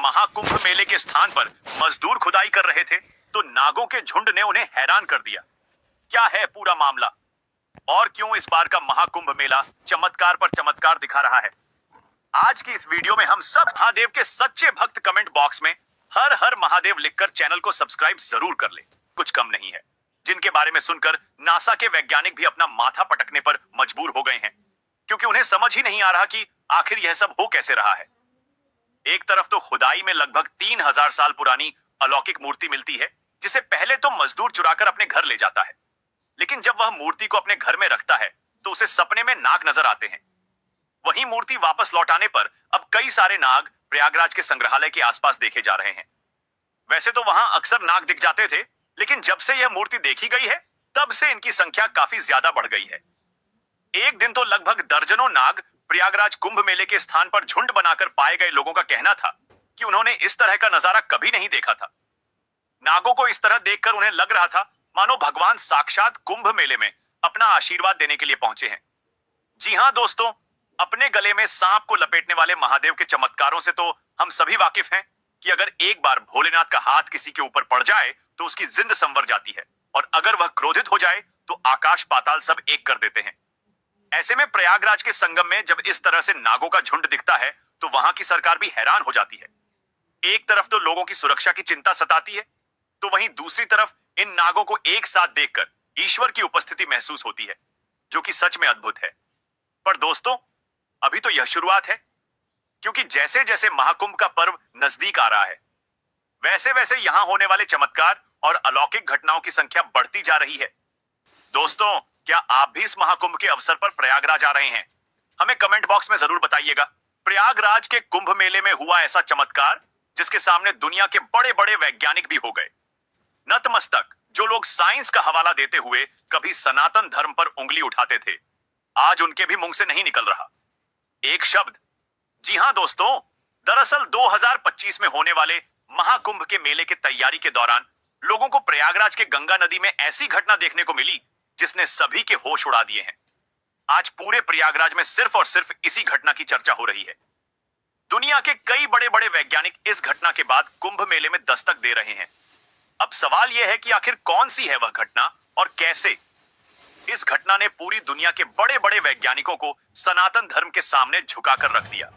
महाकुंभ मेले के स्थान पर मजदूर खुदाई कर रहे थे तो नागों के झुंड ने उन्हें हैरान कर दिया। क्या है पूरा मामला और क्यों इस बार का महाकुंभ मेला चमत्कार पर चमत्कार दिखा रहा है? आज की इस वीडियो में हम सब महादेव के सच्चे भक्त कमेंट बॉक्स में हर हर महादेव लिखकर चैनल को सब्सक्राइब जरूर कर ले। कुछ कम नहीं है जिनके बारे में सुनकर नासा के वैज्ञानिक भी अपना माथा पटकने पर मजबूर हो गए हैं, क्योंकि उन्हें समझ ही नहीं आ रहा कि आखिर यह सब हो कैसे रहा है। एक तरफ तो खुदाई में लगभग 3000 साल पुरानी अलौकिक मूर्ति मिलती है, जिसे पहले तो मजदूर चुराकर अपने घर ले जाता है, लेकिन जब वह मूर्ति को अपने घर में रखता है तो उसे सपने में नाग नजर आते हैं। वही मूर्ति वापस लौटाने पर अब कई सारे नाग प्रयागराज के संग्रहालय के आसपास देखे जा रहे हैं। वैसे तो वहां अक्सर नाग दिख जाते थे, लेकिन जब से यह मूर्ति देखी गई है तब से इनकी संख्या काफी ज्यादा बढ़ गई है। एक दिन तो लगभग दर्जनों नाग प्रयागराज कुंभ मेले के स्थान पर झुंड बनाकर पाए गए लोगों का कहना था कि उन्होंने इस तरह का नजारा कभी नहीं देखा था। नागों को इस तरह देखकर उन्हें लग रहा था मानो भगवान साक्षात कुंभ मेले में अपना आशीर्वाद देने के लिए पहुंचे हैं। जी हां दोस्तों, अपने गले में सांप को लपेटने वाले महादेव के चमत्कारों से तो हम सभी वाकिफ हैं कि अगर एक बार भोलेनाथ का हाथ किसी के ऊपर पड़ जाए तो उसकी जिंद संवर जाती है, और अगर वह क्रोधित हो जाए तो आकाश पाताल सब एक कर देते हैं। ऐसे में प्रयागराज के संगम में जब इस तरह से नागों का झुंड दिखता है तो वहां की सरकार भी हैरान हो जाती है। एक तरफ तो लोगों की सुरक्षा की चिंता सताती है, तो वहीं दूसरी तरफ इन नागों को एक साथ देखकर ईश्वर की उपस्थिति महसूस होती है, जो कि सच में अद्भुत है। पर दोस्तों, अभी तो यह शुरुआत है, क्योंकि जैसे जैसे महाकुंभ का पर्व नजदीक आ रहा है, वैसे वैसे यहां होने वाले चमत्कार और अलौकिक घटनाओं की संख्या बढ़ती जा रही है। दोस्तों, क्या आप भी इस महाकुंभ के अवसर पर प्रयागराज आ रहे हैं? हमें कमेंट बॉक्स में जरूर बताइएगा। प्रयागराज के कुंभ मेले में हुआ ऐसा चमत्कार जिसके सामने दुनिया के बड़े बड़े वैज्ञानिक भी हो गए नतमस्तक। जो लोग साइंस का हवाला देते हुए कभी सनातन धर्म पर उंगली उठाते थे, आज उनके भी मुंह से नहीं निकल रहा एक शब्द। जी हां दोस्तों, दरअसल 2025 में होने वाले महाकुंभ के मेले की तैयारी के दौरान लोगों को प्रयागराज के गंगा नदी में ऐसी घटना देखने को मिली जिसने सभी के होश उड़ा दिए हैं। आज पूरे प्रयागराज में सिर्फ और सिर्फ इसी घटना की चर्चा हो रही है। दुनिया के कई बड़े बड़े वैज्ञानिक इस घटना के बाद कुंभ मेले में दस्तक दे रहे हैं। अब सवाल यह है कि आखिर कौन सी है वह घटना और कैसे इस घटना ने पूरी दुनिया के बड़े बड़े वैज्ञानिकों को सनातन धर्म के सामने झुकाकर रख दिया।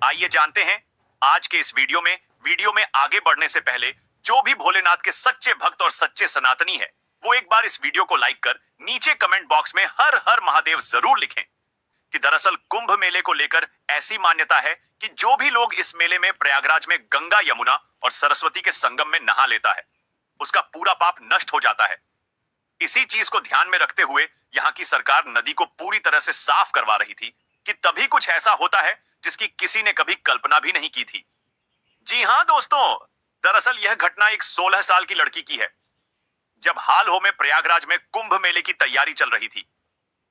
आइए जानते हैं आज के इस वीडियो में आगे बढ़ने से पहले जो भी भोलेनाथ के सच्चे भक्त और सच्चे सनातनी है, वो एक बार इस वीडियो को लाइक कर नीचे कमेंट बॉक्स में हर हर महादेव जरूर लिखें कि दरअसल कुंभ मेले को लेकर ऐसी मान्यता है कि जो भी लोग इस मेले में प्रयागराज में गंगा, यमुना और सरस्वती के संगम में नहा लेता है, उसका पूरा पाप नष्ट हो जाता है। इसी चीज को ध्यान में रखते हुए यहाँ की सरकार नदी को पूरी तरह से साफ करवा रही थी कि तभी कुछ ऐसा होता है जिसकी किसी ने कभी कल्पना भी नहीं की थी। जी हां दोस्तों, दरअसल यह घटना एक 16 साल की लड़की की है। जब हाल ही में प्रयागराज में कुंभ मेले की तैयारी चल रही थी,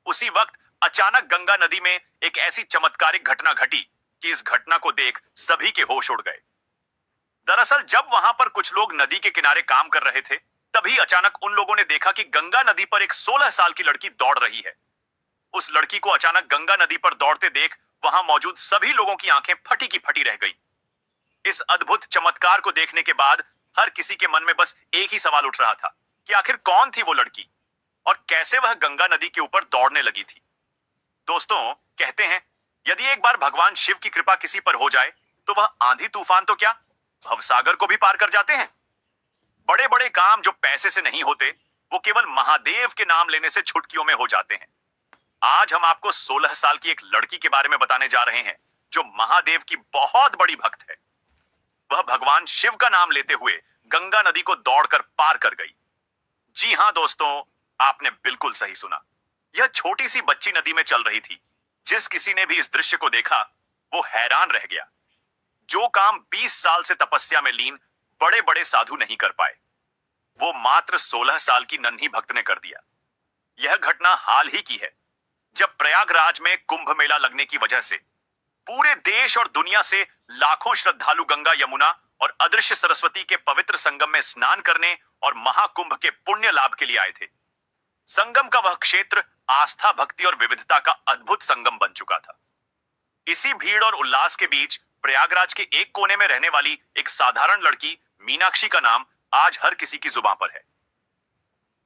उसी वक्त अचानक गंगा नदी में एक ऐसी चमत्कारिक घटना घटी कि इस घटना को देख सभी के होश उड़ गए। दरअसल जब वहां पर कुछ लोग नदी के किनारे काम कर रहे थे, तभी अचानक उन लोगों ने देखा कि गंगा नदी पर एक 16 साल की लड़की दौड़ रही है। उस लड़की को अचानक गंगा नदी पर दौड़ते देख वहां मौजूद सभी लोगों की आंखें फटी की फटी रह गई। इस अद्भुत चमत्कार को देखने के बाद हर किसी के मन में बस एक ही सवाल उठ रहा था कि आखिर कौन थी वो लड़की और कैसे वह गंगा नदी के ऊपर दौड़ने लगी थी। दोस्तों, कहते हैं यदि एक बार भगवान शिव की कृपा किसी पर हो जाए तो वह आंधी तूफान तो क्या, भवसागर को भी पार कर जाते हैं। बड़े बड़े काम जो पैसे से नहीं होते, वो केवल महादेव के नाम लेने से चुटकियों में हो जाते हैं। आज हम आपको 16 साल की एक लड़की के बारे में बताने जा रहे हैं जो महादेव की बहुत बड़ी भक्त है। वह भगवान शिव का नाम लेते हुए गंगा नदी को दौड़कर पार कर गई। जी हां दोस्तों, आपने बिल्कुल सही सुना। यह छोटी सी बच्ची नदी में चल रही थी। जिस किसी ने भी इस दृश्य को देखा वो हैरान रह गया। जो काम 20 साल से तपस्या में लीन बड़े बड़े साधु नहीं कर पाए, वो मात्र 16 साल की नन्ही भक्त ने कर दिया। यह घटना हाल ही की है, जब प्रयागराज में कुंभ मेला लगने की वजह से पूरे देश और दुनिया से लाखों श्रद्धालु गंगा, यमुना और अदृश्य सरस्वती के पवित्र संगम में स्नान करने और महाकुंभ के पुण्य लाभ के लिए आए थे। संगम का वह क्षेत्र आस्था, भक्ति और विविधता का अद्भुत संगम बन चुका था। इसी भीड़ और उल्लास के बीच प्रयागराज के एक कोने में रहने वाली एक साधारण लड़की मीनाक्षी का नाम आज हर किसी की जुबान पर है।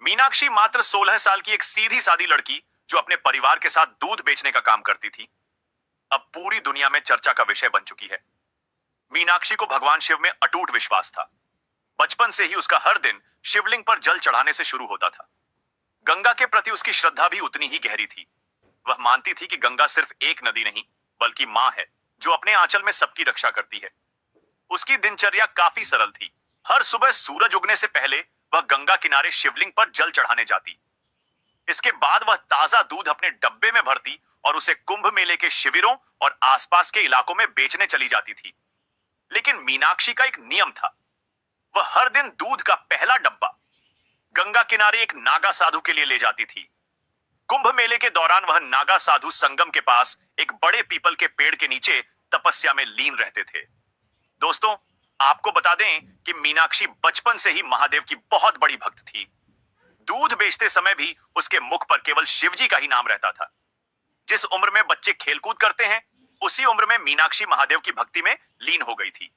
मीनाक्षी मात्र 16 साल की एक सीधी सादी लड़की जो अपने परिवार के साथ दूध बेचने का काम करती थी, अब पूरी दुनिया में चर्चा का विषय बन चुकी है। मीनाक्षी को भगवान शिव में अटूट विश्वास था। बचपन से ही उसका हर दिन शिवलिंग पर जल चढ़ाने से शुरू होता था। गंगा के प्रति उसकी श्रद्धा भी उतनी ही गहरी थी। वह मानती थी कि गंगा सिर्फ एक नदी नहीं बल्कि मां है जो अपने आंचल में सबकी रक्षा करती है। उसकी दिनचर्या काफी सरल थी। हर सुबह सूरज उगने से पहले वह गंगा किनारे शिवलिंग पर जल चढ़ाने जाती। इसके बाद वह ताजा दूध अपने डब्बे में भरती और उसे कुंभ मेले के शिविरों और आसपास के इलाकों में बेचने चली जाती थी। लेकिन मीनाक्षी का एक नियम था। वह हर दिन दूध का पहला डब्बा गंगा किनारे एक नागा साधु के लिए ले जाती थी। कुंभ मेले के दौरान वह नागा साधु संगम के पास एक बड़े पीपल के पेड़ के नीचे तपस्या में लीन रहते थे। दोस्तों, आपको बता दें कि मीनाक्षी बचपन से ही महादेव की बहुत बड़ी भक्त थी। दूध बेचते समय भी उसके मुख पर केवल शिवजी का ही नाम रहता था। जिस उम्र में बच्चे खेलकूद करते हैं, उसी उम्र में मीनाक्षी महादेव की भक्ति में लीन हो गई थी।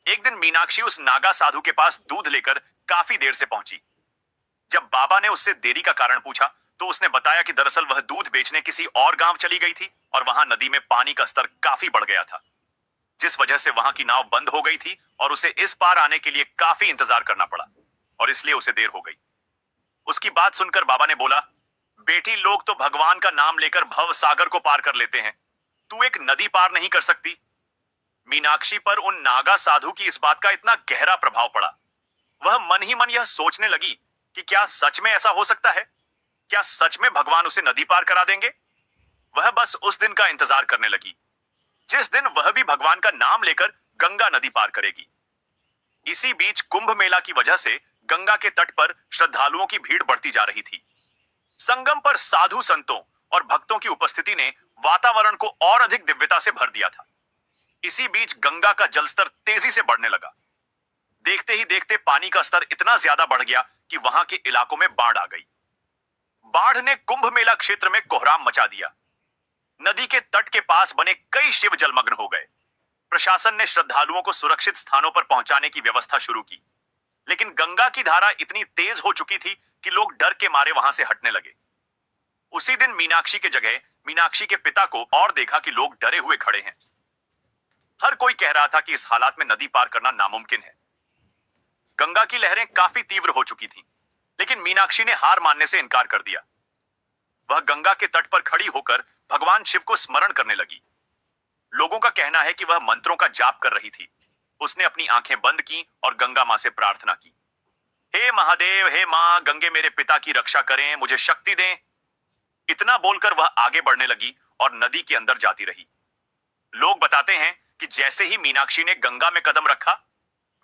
एक दिन मीनाक्षी उस नागा साधु के पास दूध लेकर काफी देर से पहुंची। जब बाबा ने उससे देरी का कारण पूछा तो उसने बताया कि दरअसल वह दूध बेचने किसी और गांव चली गई थी और वहां नदी में पानी का स्तर काफी बढ़ गया था, जिस वजह से वहां की नाव बंद हो गई थी और उसे इस पार आने के लिए काफी इंतजार करना पड़ा और इसलिए उसे देर हो गई। उसकी बात सुनकर बाबा ने बोला, बेटी, लोग तो भगवान का नाम लेकर भव सागर को पार कर लेते हैं, तू एक नदी पार नहीं कर सकती। मीनाक्षी पर उन नागा साधु की इस बात का इतना गहरा प्रभाव पड़ा। वह मन ही मन यह सोचने लगी कि क्या सच में ऐसा हो सकता है? क्या सच में भगवान उसे नदी पार करा देंगे? वह बस उस दिन का इंतजार करने लगी जिस दिन वह भी भगवान का नाम लेकर गंगा नदी पार करेगी। इसी बीच कुंभ मेला की वजह से गंगा के तट पर श्रद्धालुओं की भीड़ बढ़ती जा रही थी। संगम पर साधु संतों और भक्तों की उपस्थिति ने वातावरण को और अधिक दिव्यता से भर दिया था। इसी बीच गंगा का जलस्तर तेजी से बढ़ने लगा। देखते ही देखते पानी का स्तर इतना ज्यादा बढ़ गया कि वहां के इलाकों में बाढ़ आ गई। बाढ़ ने कुंभ मेला क्षेत्र में कोहराम मचा दिया। नदी के तट के पास बने कई शिव जलमग्न हो गए। प्रशासन ने श्रद्धालुओं को सुरक्षित स्थानों पर पहुंचाने की व्यवस्था शुरू की, लेकिन गंगा की धारा इतनी तेज हो चुकी थी कि लोग डर के मारे वहां से हटने लगे। उसी दिन मीनाक्षी के जगह मीनाक्षी के पिता को और देखा कि लोग डरे हुए खड़े हैं। हर कोई कह रहा था कि इस हालात में नदी पार करना नामुमकिन है। गंगा की लहरें काफी तीव्र हो चुकी थीं, लेकिन मीनाक्षी ने हार मानने से इनकार कर दिया। वह गंगा के तट पर खड़ी होकर भगवान शिव को स्मरण करने लगी। लोगों का कहना है कि वह मंत्रों का जाप कर रही थी। उसने अपनी आंखें बंद की और गंगा मां से प्रार्थना की, हे महादेव, हे मां गंगे, मेरे पिता की रक्षा करें, मुझे शक्ति दें। इतना बोलकर वह आगे बढ़ने लगी और नदी के अंदर जाती रही। लोग बताते हैं कि जैसे ही मीनाक्षी ने गंगा में कदम रखा,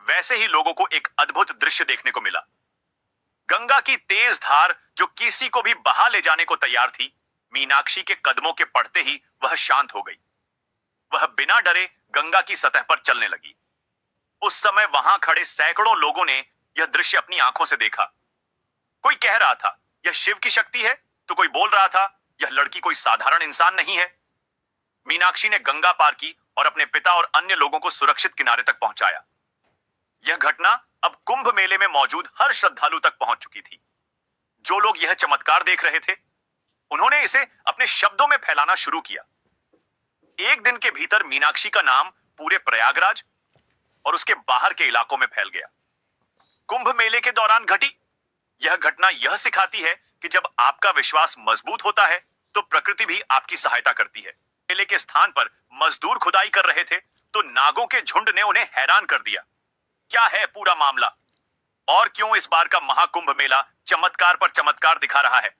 वैसे ही लोगों को एक अद्भुत दृश्य देखने को मिला। गंगा की तेज धार जो किसी को भी बहा ले जाने को तैयार थी, मीनाक्षी के कदमों के पड़ते ही वह शांत हो गई। वह बिना डरे गंगा की सतह पर चलने लगी। उस समय वहां खड़े सैकड़ों लोगों ने यह दृश्य अपनी आंखों से देखा। कोई कह रहा था यह शिव की शक्ति है, तो कोई बोल रहा था यह लड़की कोई साधारण इंसान नहीं है। मीनाक्षी ने गंगा पार की और अपने पिता और अन्य लोगों को सुरक्षित किनारे तक पहुंचाया। यह घटना अब कुंभ मेले में मौजूद हर श्रद्धालु तक पहुंच चुकी थी। जो लोग यह चमत्कार देख रहे थे, उन्होंने इसे अपने शब्दों में फैलाना शुरू किया। एक दिन के भीतर मीनाक्षी का नाम पूरे प्रयागराज और उसके बाहर के इलाकों में फैल गया। कुंभ मेले के दौरान घटी यह घटना यह सिखाती है कि जब आपका विश्वास मजबूत होता है तो प्रकृति भी आपकी सहायता करती है। मेले के स्थान पर मजदूर खुदाई कर रहे थे तो नागों के झुंड ने उन्हें हैरान कर दिया। क्या है पूरा मामला और क्यों इस बार का महाकुंभ मेला चमत्कार पर चमत्कार दिखा रहा है?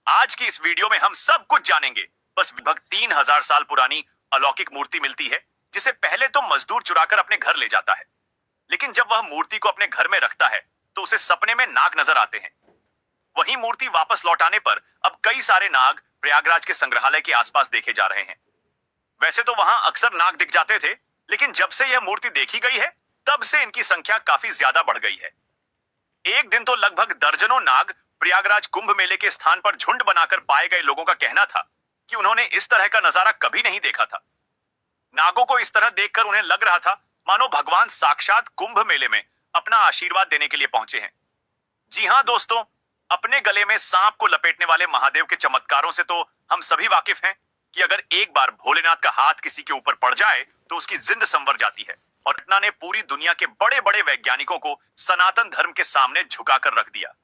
आज की इस वीडियो में हम सब कुछ जानेंगे। बस लगभग 3000 साल पुरानी अलौकिक मूर्ति मिलती है, जिसे पहले तो मजदूर चुराकर अपने घर ले जाता है, लेकिन जब वह मूर्ति को अपने घर में रखता है तो उसे सपने में नाग नजर आते हैं। वही मूर्ति वापस लौटाने पर अब कई सारे नाग प्रयागराज के संग्रहालय के आसपास देखे जा रहे हैं। वैसे तो वहां अक्सर नाग दिख जाते थे, लेकिन जब से यह मूर्ति देखी गई है तब से इनकी संख्या काफी ज्यादा बढ़ गई है। एक दिन तो लगभग दर्जनों नाग प्रयागराज कुंभ मेले के स्थान पर झुंड बनाकर पाए गए लोगों का कहना था कि उन्होंने इस तरह का नजारा कभी नहीं देखा था। नागों को इस तरह देखकर उन्हें लग रहा था मानो भगवान साक्षात कुंभ मेले में अपना आशीर्वाद देने के लिए पहुंचे हैं। जी हां दोस्तों, अपने गले में सांप को लपेटने वाले महादेव के चमत्कारों से तो हम सभी वाकिफ हैं कि अगर एक बार भोलेनाथ का हाथ किसी के ऊपर पड़ जाए तो उसकी जिंद संवर जाती है। और घटना ने पूरी दुनिया के बड़े बड़े वैज्ञानिकों को सनातन धर्म के सामने झुकाकर रख दिया।